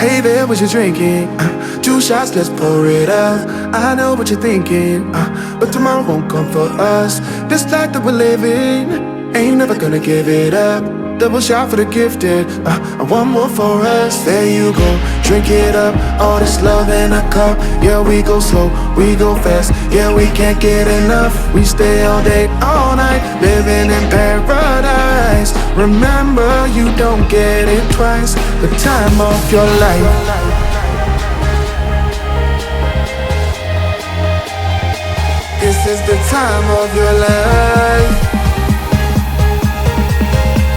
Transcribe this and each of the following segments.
Hey there, what you drinking? 2 shots, let's pour it out. I know what you're thinking, but tomorrow won't come for us. This life that we're living, ain't never gonna give it up. Double shot for the gifted, and one more for us. There you go, drink it up. All this love in a cup. Yeah, we go slow, we go fast. Yeah, we can't get enough. We stay all day, all night, living in paradise. Remember, you don't get it twice. The time of your life. This is the time of your life.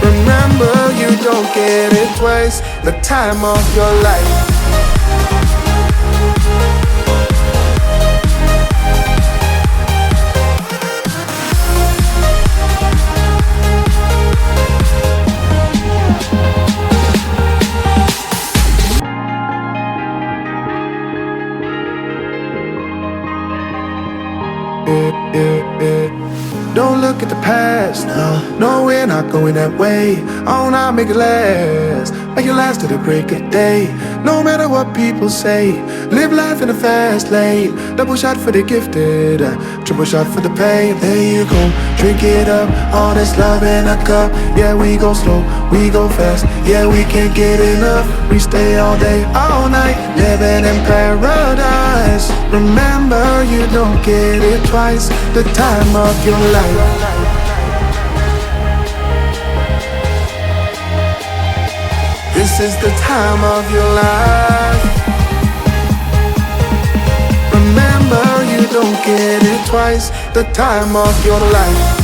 Remember, you don't get it twice. The time of your life. Don't look at the past, no, we're not going that way. Oh, now make it last, make it last to the break of day. No matter what people say, live life in a fast lane. Double shot for the gifted, triple shot for the pain. There you go, drink it up. All this love in a cup. Yeah, we go slow, we go fast. Yeah, we can't get enough. We stay all day, all night, living in paradise. Remember, you don't get it twice. The time of your life. This is the time of your life. Remember, you don't get it twice. The time of your life.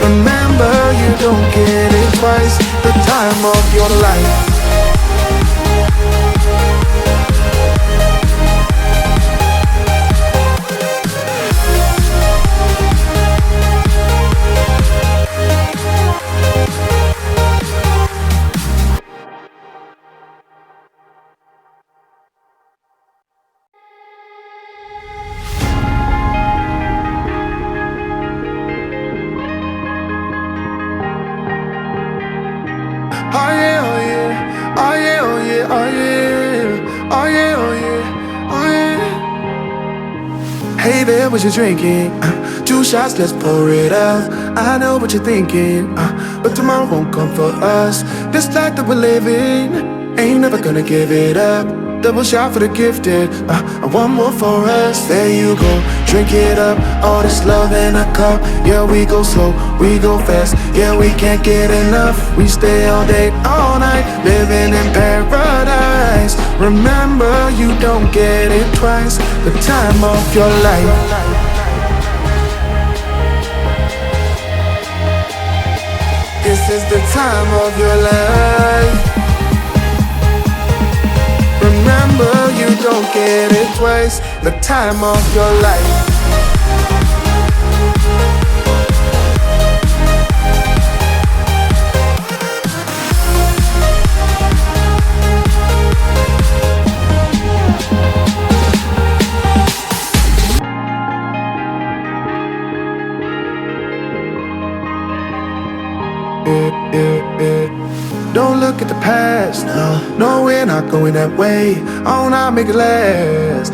Remember, you don't get it twice. The time of your life. Oh yeah, oh yeah, oh yeah, oh yeah, oh yeah, oh yeah, oh yeah, oh yeah. Hey there, what you drinking? 2 shots, let's pour it out. I know what you're thinking, but tomorrow won't come for us. This life that we're living, ain't never gonna give it up. Double shot for the gifted, and one more for us. There you go, drink it up. All this love in a cup. Yeah, we go slow, we go fast. Yeah, we can't get enough. We stay all day, all night, living in paradise. Remember, you don't get it twice. The time of your life. This is the time of your life. Remember, you don't get it twice. The time of your life. Don't look at the past, no, we're not going that way. Oh, now make it last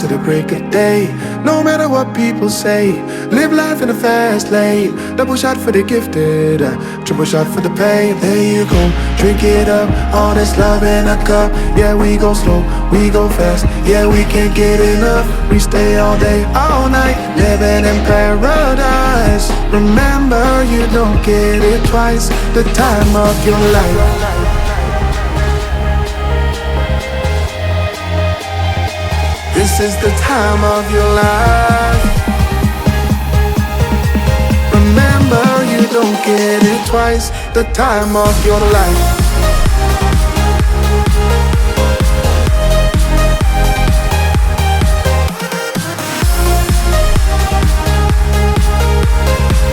to the break of day. No matter what people say, live life in a fast lane. Double shot for the gifted, triple shot for the pain. There you go, drink it up. All this love in a cup. Yeah, we go slow, we go fast. Yeah, we can't get enough. We stay all day, all night, living in paradise. Remember, you don't get it twice. The time of your life. This is the time of your life. Remember, you don't get it twice. The time of your life.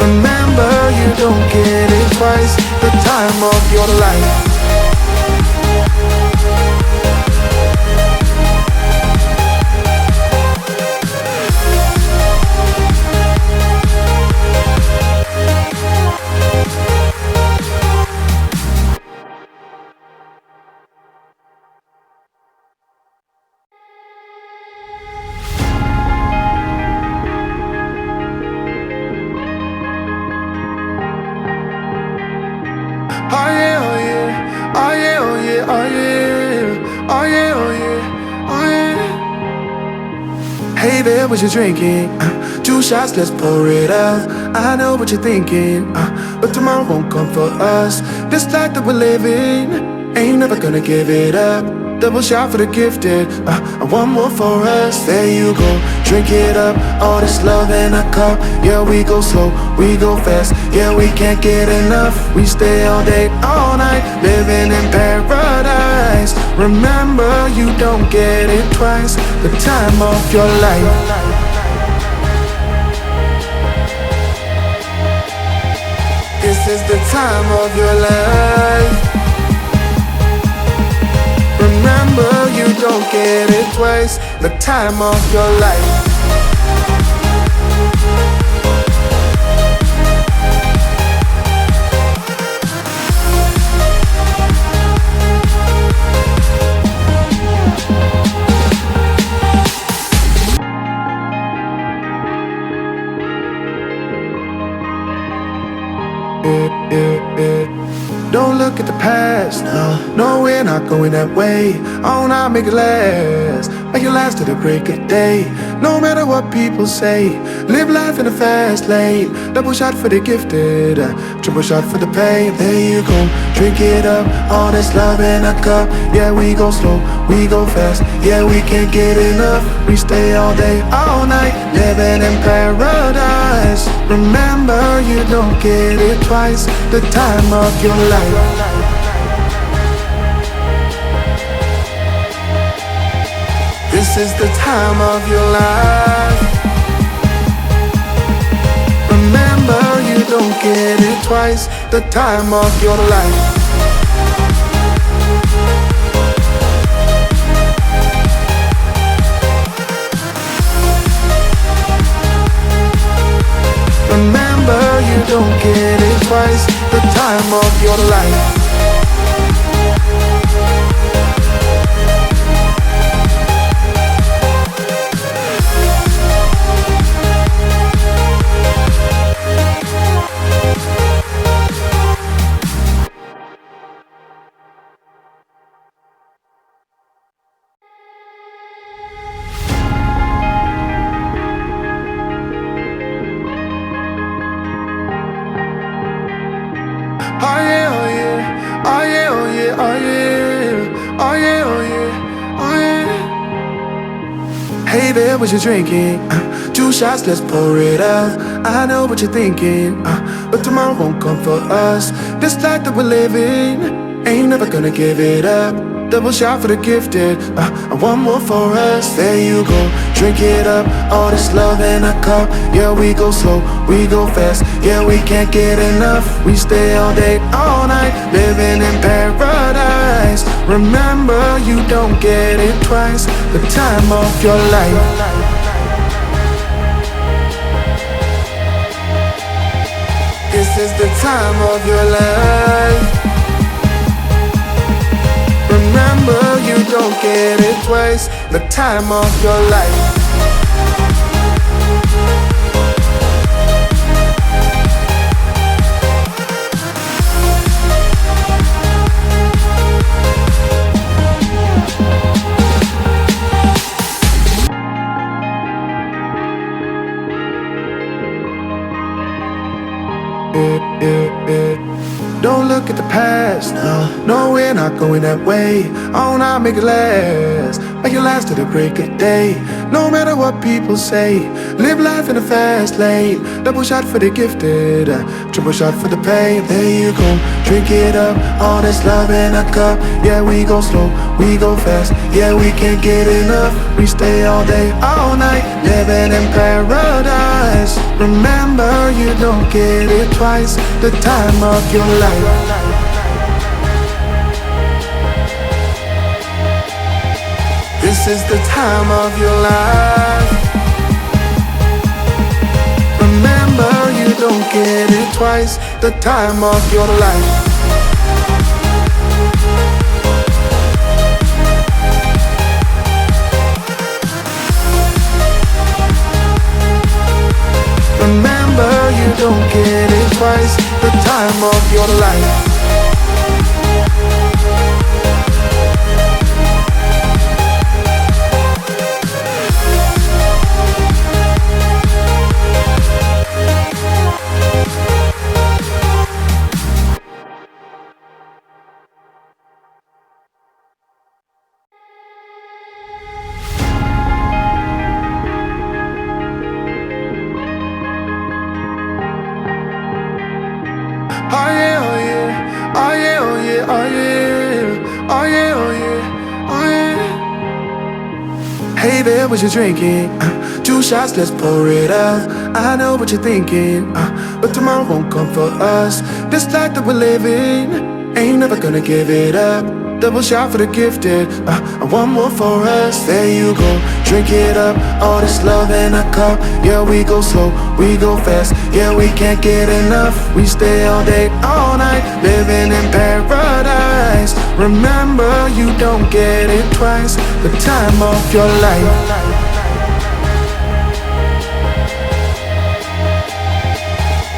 Remember, you don't get it twice. The time of your life. Hey there, what you drinking? 2 shots, let's pour it out. I know what you're thinking, but tomorrow won't come for us. This life that we're living, ain't never gonna give it up. Double shot for the gifted, and one more for us. There you go, drink it up. All this love in a cup. Yeah, we go slow, we go fast. Yeah, we can't get enough. We stay all day, all night, living in paradise. Remember, you don't get it twice. The time of your life. This is the time of your life. Remember, you don't get it twice. The time of your life. Don't look at the past, no, we're not going that way. Oh, now make it last, make it last to the break of day. No matter what people say, live life in the fast lane. Double shot for the gifted, triple shot for the pain. There you go, drink it up, all this love in a cup. Yeah, we go slow, we go fast. Yeah, we can't get enough. We stay all day, all night, living in paradise. Remember, you don't get it twice. The time of your life. This is the time of your life. Remember, you don't get it twice. The time of your life. Remember, you don't get it twice. The time of your life. Oh yeah, oh yeah, oh yeah, oh yeah, oh yeah, oh yeah, oh yeah, oh yeah. Hey there, what you drinking? 2 shots, let's pour it out. I know what you're thinking, but tomorrow won't come for us. This life that we're living, ain't never gonna give it up. Double shot for the gifted, and one more for us. There you go, drink it up. All this love in a cup. Yeah, we go slow, we go fast. Yeah, we can't get enough. We stay all day, all night, living in paradise. Remember, you don't get it twice. The time of your life. This is the time of your life. Remember, you don't get it twice. The time of your life. Don't look at the past, no, we're not going that way. Oh, now make it last to the break of day. No matter what people say, live life in the fast lane. Double shot for the gifted, triple shot for the pain. There you go, drink it up, all this love in a cup. Yeah, we go slow, we go fast. Yeah, we can't get enough. We stay all day, all night, living in paradise. Remember, you don't get it twice. The time of your life. This is the time of your life. Remember, you don't get it twice. The time of your life. Remember, you don't get it twice. The time of your life. Oh yeah, oh yeah, oh yeah. Oh yeah, oh yeah, oh yeah. Hey there, what you drinking? 2 shots, let's pour it out. I know what you're thinking, but tomorrow won't come for us. This life that we're living, ain't never gonna give it up. Double shot for the gifted, and one more for us. There you go, drink it up. All this love in a cup. Yeah, we go slow, we go fast. Yeah, we can't get enough. We stay all day, all night, living in paradise. Remember, you don't get it twice. The time of your life.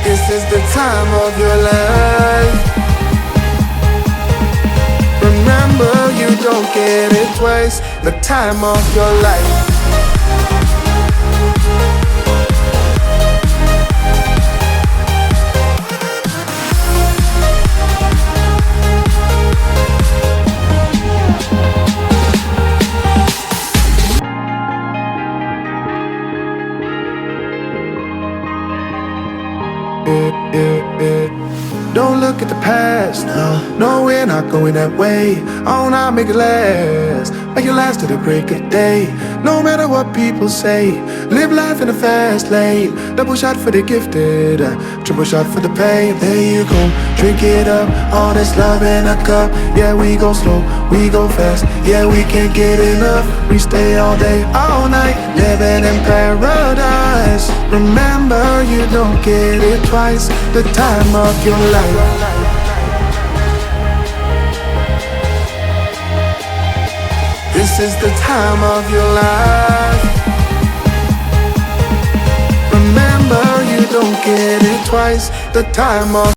This is the time of your life. Remember, you don't get it twice. The time of your life. Don't look at the past, no, we're not going that way. Oh, now make it last, make it last to the break of day. No matter what people say, live life in a fast lane. Double shot for the gifted, triple shot for the pain. There you go, drink it up, all this love in a cup. Yeah, we go slow, we go fast. Yeah, we can't get enough. We stay all day, all night, living in paradise. Remember, you don't get it twice. The time of your life. This is the time of your life. Remember, you don't get it twice. The time of